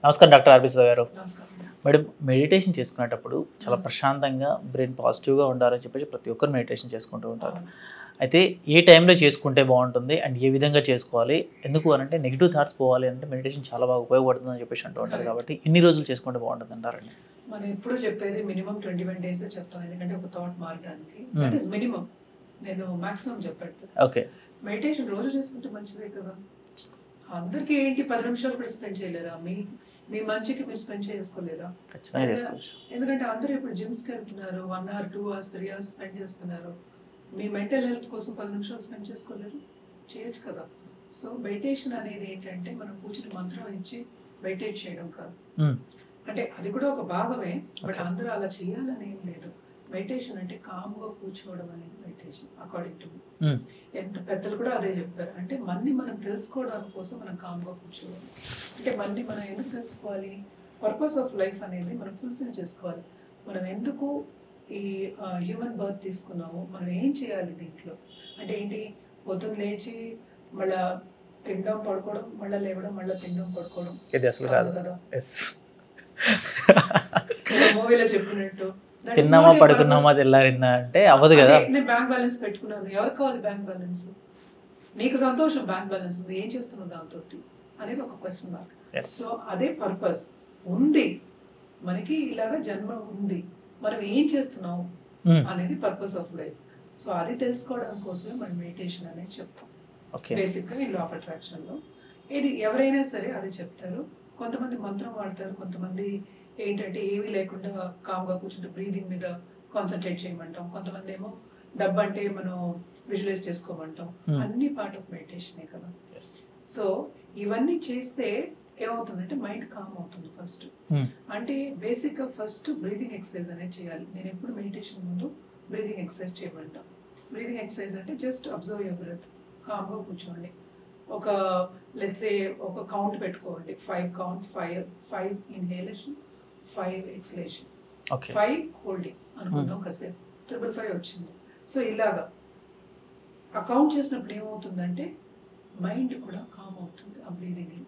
నమస్కారం doctor RB Sudha గారు. Madam, meditation చేసుకునేటప్పుడు చాలా ప్రశాంతంగా బ్రెయిన్ పాజిటివ్గా ఉండాలని చెప్పేసి ప్రతి ఒక్కరు మెడిటేషన్ చేసుకుంటూ ఉంటారు. అయితే ఏ టైంలో చేసుకుంటే బాగుంటుంది అండ్ ఏ విధంగా చేసుకోవాలి, ఎందుకు అని అంటే నెగిటివ్ థాట్స్ పోవాలి అంటే మెడిటేషన్ చాలా బాగా ఉపయోగపడుతుంది అని చెప్పేసి అంటూ ఉంటారు. కాబట్టి ఎన్ని రోజులు చేసుకుంటే బాగుంటుంది అంటారండి? మనం ఎప్పుడు చెప్పేది మినిమం 21 days చెప్తాం, ఎందుకంటే ఒక థాట్ మారడానికి దట్ ఈస్ మినిమం. నేను మాక్సిమం చెప్పట్లేదు. ఓకే, మెడిటేషన్ రోజు చేసుకుంటే మంచిదే కదా. అందరికీ ఏంటి 10 నిమిషాలు కూడా స్పెండ్ చేయలేరా? మీ మంచికి మీరు స్పెండ్ చేసుకోలేరా? ఖచ్చితంగా చేసుకోవచ్చు. ఎందుకంటే అందరూ ఇప్పుడు జిమ్స్కి వెళ్తున్నారు, 1 hour 2 hours 3 hours స్పెండ్ చేస్తున్నారు. మీ మెంటల్ హెల్త్ కోసం 10 నిమిషాలు స్పెండ్ చేసుకోలేరు? చేయొచ్చు కదా. సో మెడిటేషన్ అనేది ఏంటంటే మనం కూర్చుని మంత్రం ఇచ్చి మెడిటేట్ చేయడం కాదు. అంటే అది కూడా ఒక భాగమే, బట్ అందరూ అలా చేయాలని ఏం లేదు. మెడిటేషన్ అంటే కామ్గా కూర్చోవడం అనేది మెడిటేషన్ అకార్డింగ్ టు మీ. ఎంత పెద్దలు కూడా అదే చెప్పారు. అంటే మన్ని మనం తెలుసుకోవడం కోసం మనం కామ్గా కూర్చోవాలి. అంటే మన్ని మనం ఎందుకు తెలుసుకోవాలి? పర్పస్ ఆఫ్ లైఫ్ అనేది మనం ఫుల్ఫిల్ చేసుకోవాలి. మనం ఎందుకు ఈ హ్యూమన్ బర్త్ తీసుకున్నాము, మనం ఏం చేయాలి దీంట్లో అంటే ఏంటి? పొద్దున్న లేచి మళ్ళా తినడం పడుకోవడం, మళ్ళీ లేవడం, మళ్ళీ తినడం పడుకోవడం, ఇది అసలు కాదు కదా. మూవీలో చెప్పినట్టు తిన్నామా పడుకున్నామా తెల్లారిందా అంటే అవ్వదు కదా. నేను బ్యాంక్ బ్యాలెన్స్ పెట్టుకున్నాను, ఎవరు కావాలి బ్యాంక్ బ్యాలెన్స్? నీకు సంతోషం బ్యాంక్ బ్యాలెన్స్, నువ్వు ఏం చేస్తున్నావు దాంతో అనేది ఒక క్వశ్చన్ మార్క్. సో అదే పర్పస్ ఉంది మనకి, ఇలాగా జన్మ ఉంది, మనం ఏం చేస్తున్నాం అనేది పర్పస్ ఆఫ్ లైఫ్. సో అది తెలుసుకోవడం కోసమే మనం మెడిటేషన్ అనేది చెప్తాం. బేసిక్ గా ఈ లా ఆఫ్ అట్రాక్షన్ లో ఇది ఎవరైనా సరే అది చెప్తారు. కొంతమంది మంత్రం వాడతారు, కొంతమంది ఏంటంటే ఏమీ లేకుండా కామ్గా కూర్చుంటే బ్రీదింగ్ మీద కాన్సన్ట్రేట్ చేయమంటాం, కొంతమంది ఏమో డబ్బు అంటే మనం విజువలైజ్ చేసుకోమంటాం. అన్ని పార్ట్ ఆఫ్ మెడిటేషనే కదా. సో ఇవన్నీ చేస్తే ఏమవుతుందంటే మైండ్ కామ్ అవుతుంది ఫస్ట్. అంటే బేసిక్ గా ఫస్ట్ బ్రీదింగ్ ఎక్సర్సైజ్ అనేది చేయాలి. నేను ఎప్పుడు మెడిటేషన్ ముందు బ్రీదింగ్ ఎక్సర్సైజ్ చేయమంటాం. బ్రీదింగ్ ఎక్సర్సైజ్ అంటే జస్ట్ అబ్జర్వ్ యువర్ బ్రెత్, కామ్గా కూర్చోండి. ఒక లెట్స్ సే ఒక కౌంట్ పెట్టుకోండి, 5 కౌంట్, 5 ఇన్హేలేషన్, 5 ఎక్స్లేషన్, 5 హోల్డింగ్ అనుకుంటాం. కాసేపు 555 వచ్చింది. సో ఇలాగా ఆ కౌంట్ చేసినప్పుడు ఏమవుతుందంటే మైండ్ కూడా కామ్ అవుతుంది ఆ బ్రీదింగ్ లో.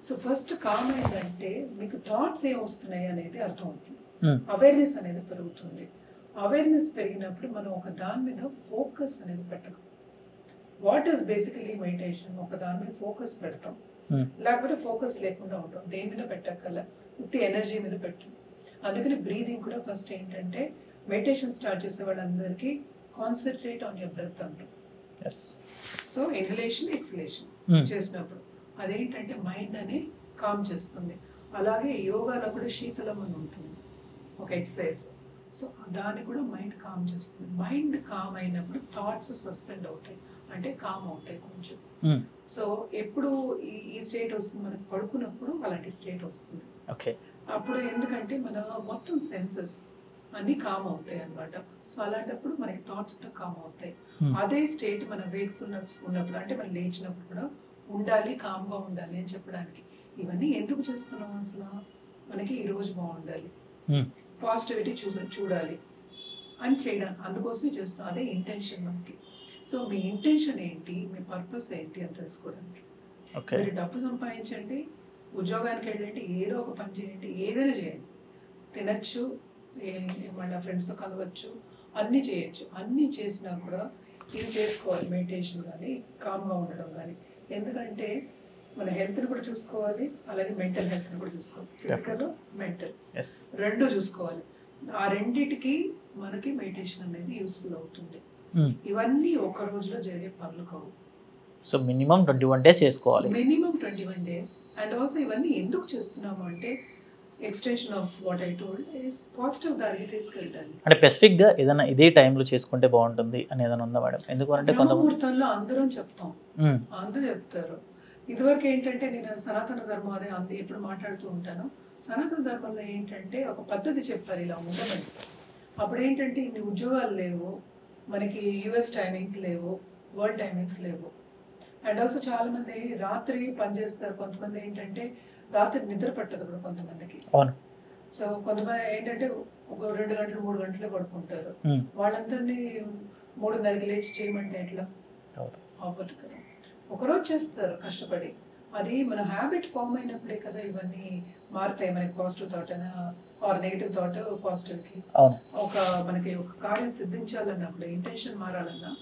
సో ఫస్ట్ కామ్ అయిందంటే మీకు థాట్స్ ఏం వస్తున్నాయి అనేది అర్థం అవుతుంది, అవేర్నెస్ అనేది పెరుగుతుంది. అవేర్నెస్ పెరిగినప్పుడు మనం ఒక దాని మీద ఫోకస్ అనేది పెట్టగలం. What is basically meditation? ఒక దాని మీద ఫోకస్ పెడతాం, లేకపోతే ఫోకస్ లేకుండా ఉంటాం. దేని మీద పెట్టగల ఉత్తి ఎనర్జీ మీద పెట్టాం. అందుకని బ్రీదింగ్ కూడా ఫస్ట్ ఏంటంటే మెడిటేషన్ స్టార్ట్ చేసే వాళ్ళందరికీ కాన్సన్ట్రేట్ ఆన్ యువర్ బ్రెత్ అంటాం. సో ఇన్హలేషన్ ఎక్స్లేషన్ చేసినప్పుడు అదేంటంటే మైండ్ అని కామ్ చేస్తుంది. అలాగే యోగాలో కూడా శీతలం అని ఉంటుంది, ఒక ఎక్సర్సైజ్. సో దాన్ని కూడా మైండ్ కామ్ చేస్తుంది. మైండ్ కామ్ అయినప్పుడు థాట్స్ సస్పెండ్ అవుతాయి, అంటే కామ్ అవుతాయి కొంచెం. సో ఎప్పుడు ఈ స్టేట్ వస్తుంది మనకు? పడుకున్నప్పుడు అలాంటి స్టేట్ వస్తుంది. అప్పుడు ఎందుకంటే మన మొత్తం సెన్సెస్ అన్ని కామ్ అవుతాయి అన్నమాట. సో అలాంటప్పుడు మనకి థాట్స్ కూడా కామ్ అవుతాయి. అదే స్టేట్ మన వేక్ఫుల్నెస్ ఉన్నప్పుడు, అంటే మనం లేచినప్పుడు కూడా ఉండాలి, కామ్గా ఉండాలి అని చెప్పడానికి. ఇవన్నీ ఎందుకు చేస్తున్నాం అసలు? మనకి ఈ రోజు బాగుండాలి, పాజిటివిటీ చూడాలి అని చేయడానికి, అందుకోసమే చేస్తున్నాం. అదే ఇంటెన్షన్ మనకి. సో మీ ఇంటెన్షన్ ఏంటి, మీ పర్పస్ ఏంటి అని తెలుసుకోవడానికి. మీరు డబ్బు సంపాదించండి, ఉద్యోగానికి వెళ్ళండి, ఏదో ఒక పని చేయండి, ఏదైనా చేయండి, తినచ్చు, మళ్ళీ ఫ్రెండ్స్తో కలవచ్చు, అన్నీ చేయొచ్చు. అన్నీ చేసినా కూడా ఇది చేసుకోవాలి, మెడిటేషన్ కానీ కామ్గా ఉండడం కానీ. ఎందుకంటే మన హెల్త్ని కూడా చూసుకోవాలి, అలాగే మెంటల్ హెల్త్ని కూడా చూసుకోవాలి. ఫిజికల్ మెంటల్ రెండు చూసుకోవాలి. ఆ రెండిటికి మనకి మెడిటేషన్ అనేది యూస్ఫుల్ అవుతుంది. ఇవన్నీ ఒక రోజులో జరిగే పనులు కావు. సో మినిమం 21 days చేసుకోవాలి. Minimum 21 days. అండ్ ఆల్సో ఇవన్నీ ఎందుకు చేస్తున్నాము అంటే extension of what I told is positive దారికి తీసుకెళ్ళడానికి. అంటే స్పెసిఫిక్ గా ఏదైనా ఇదే టైంలో చేసుకుంటే బాగుంటుంది అని ఏదైనా ఉందా మేడం? ఎందుకంటే కొంతమంది అందరం చెప్తాం, అందరూ చెప్తారు. ఇదివరకు ఏంటంటే నేను సనాతన ధర్మం అనే ఎప్పుడు మాట్లాడుతూ ఉంటాను. సనాతన ధర్మంలో ఏంటంటే ఒక పద్ధతి చెప్పారు ఇలా ఉండమని. అప్పుడు ఏంటంటే ఇన్ని ఉద్యోగాలు లేవు మనకి, యుఎస్ టైమింగ్స్ లేవు, వరల్డ్ టైమింగ్స్ లేవు. అండ్ ఆల్సో చాలా మంది రాత్రి పనిచేస్తారు, కొంతమంది ఏంటంటే రాత్రి నిద్ర పట్టదు కూడా కొంతమందికి. సో కొంతమంది ఏంటంటే ఒక 2 గంటలు 3 గంటలే పడుకుంటారు. వాళ్ళందరినీ 3:30కి లేచి చేయమంటే ఎట్లా? అవ్వదు కదా. ఒకరోజు చేస్తారు కష్టపడి, అది మన హ్యాబిట్ ఫామ్ అయినప్పుడే కదా ఇవన్నీ మారుతాయి. మనకి పాజిటివ్ థాట్ అయినా ఆర్ నెగిటివ్ థాట్ పాజిటివ్కి. ఒక మనకి ఒక కార్యం సిద్ధించాలన్నప్పుడు, ఇంటెన్షన్ మారాలన్నా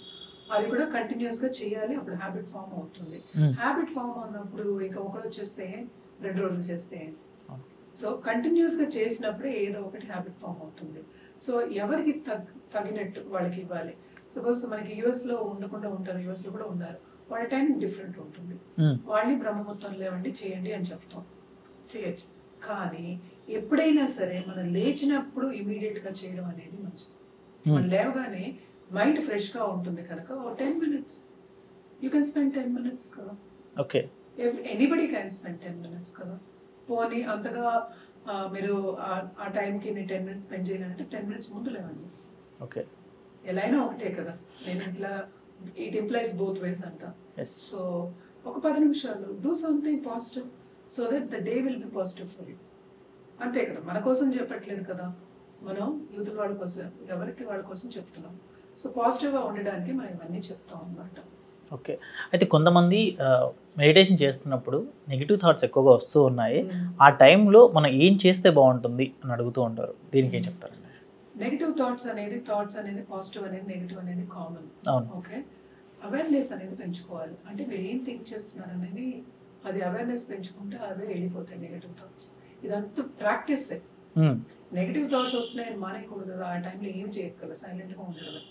అది కూడా కంటిన్యూస్గా చేయాలి, అప్పుడు హ్యాబిట్ ఫామ్ అవుతుంది. హ్యాబిట్ ఫామ్ అవునప్పుడు ఇంకా ఒకరోజు చేస్తే 2 రోజులు చేస్తే, సో కంటిన్యూస్గా చేసినప్పుడే ఏదో ఒకటి హ్యాబిట్ ఫామ్ అవుతుంది. సో ఎవరికి తగినట్టు వాళ్ళకి ఇవ్వాలి. సపోజ్ మనకి యూఎస్లో ఉండకుండా ఉంటారు, యూఎస్లో కూడా ఉన్నారు, వాళ్ళ టైం డిఫరెంట్ ఉంటుంది. వాళ్ళని బ్రహ్మముహూర్తం లేవండి చేయండి అని చెప్తాం, చేయొచ్చు. కానీ ఎప్పుడైనా సరే మనం లేచినప్పుడు ఇమీడియట్గా చేయడం అనేది మంచిది. మనం లేవగానే మైండ్ ఫ్రెష్గా ఉంటుంది కనుక 10 minutes you can spend 10 minutes కదా. Okay, anybody can spend 10 minutes కదా. పోనీ అంతగా మీరు ఆ టైంకి నేను 10 minutes స్పెండ్ చేయాలంటే 10 minutes ముందు లేవండి. ఓకే, ఎలా అయినా ఒకటే కదా. నేను ఇట్లా ఇట్ ఇంప్లైస్ బోత్ వేస్ అంట. సో ఒక 10 నిమిషాలు do something positive so that the day will be positive for you. అంతే కదా, మన కోసం చెప్పట్లేదు కదా, మనం యూత్ వాళ్ళ కోసం, ఎవరికి వాళ్ళ కోసం చెప్తున్నాం. సో పాజిటివ్గా ఉండడానికి మనం ఇవన్నీ చెప్తాం అన్నమాట. ఓకే, అయితే కొంతమంది మెడిటేషన్ చేస్తున్నప్పుడు నెగిటివ్ థాట్స్ ఎక్కువగా వస్తూ ఉన్నాయి, ఆ టైంలో మనం ఏం చేస్తే బాగుంటుంది అని అడుగుతూ ఉంటారు, దీనికి ఏం చెప్తారండి? నెగిటివ్ థాట్స్ అనేది పాజిటివ్ అనేది నెగిటివ్ అనేది కామన్. ఓకే, అవేర్నెస్ అనేది పెంచుకోవాలి. అంటే మీరు ఏం థింక్ చేస్తున్నారు అనేది, అది అవేర్నెస్ పెంచుకుంటే అవే వెళ్ళిపోతాయి నెగిటివ్ థాట్స్. ఇదంతా ప్రాక్టీస్. నెగిటివ్ థాట్స్ వస్తున్నాయని మానేయకూడదు కదా, ఆ టైంలో ఏం చేయగలరు, సైలెంట్గా ఉండదు.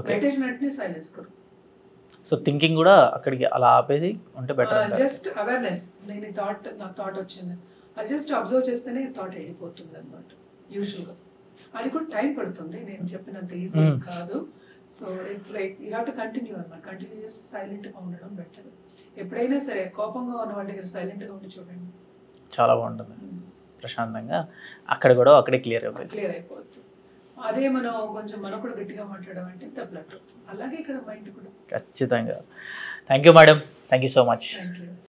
మెడిటేషన్ అంటే సైలెన్స్ కరు. సో థింకింగ్ కూడా అక్కడికి అలా ఆపేసి ఉంటే బెటర్. జస్ట్ అవేర్నెస్, నేను నాకు థాట్ వచ్చింది, అది జస్ట్ అబ్జర్వ్ చేస్తేనే థాట్ వెళ్ళిపోతుంది అనమాట యూజువల్గా. అది కూడా టైం పడుతుంది, నేను చెప్పినంత ఈజీ కాదు. So it's like you have to continue అనమాట. కంటిన్యూ చేసి సైలెంట్గా ఉండడం బెటర్. ఎప్పుడైనా సరే కోపంగా ఉన్న వాళ్ళ దగ్గర సైలెంట్గా ఉండి చూడండి, చాలా బాగుంటుంది, ప్రశాంతంగా అక్కడ కూడా అక్కడే క్లియర్ అయిపోతుంది. అదే మనం కొంచెం మనం కూడా గట్టిగా మాట్లాడమంటే తప్పలట్టు. అలాగే కదా మైండ్ కూడా. ఖచ్చితంగా. Thank you madam, thank you so much. Thank you.